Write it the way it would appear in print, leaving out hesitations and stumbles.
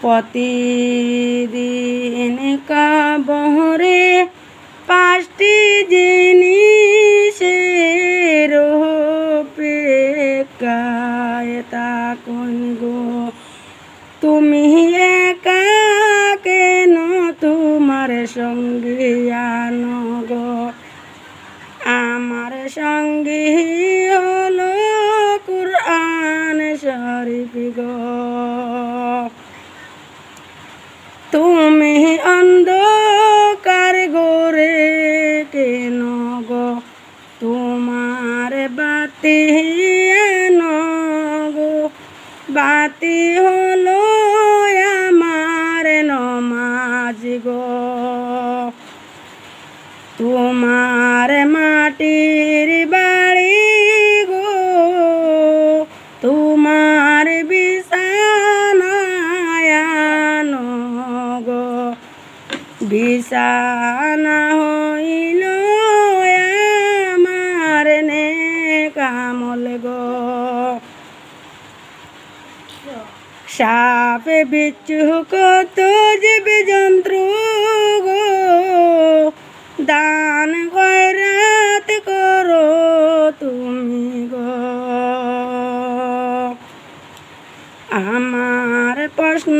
প্রতিদিন কাবরে পাঁচটি জিনিসের অপেক্ষায় থাকুন গো। তুমি একা কেন তোমার সঙ্গী আনো গো। আমার সঙ্গী হলো কুরআন শরীফ গো। তুমি অন্ধকার ঘরে কেন গো, তোমার বাতি আনো গো। বাতি হলো আমার নমাজ গো। তোমার মাটির বাড়ি গো, তোমার বিছানায় আনো গো। বিছানা হইল আমার নেক আমল গো। সাপ বিচ্ছু কত জীবজন্তু গো, দান খয়রাত করো তুমি গো। আমার প্রশ্ন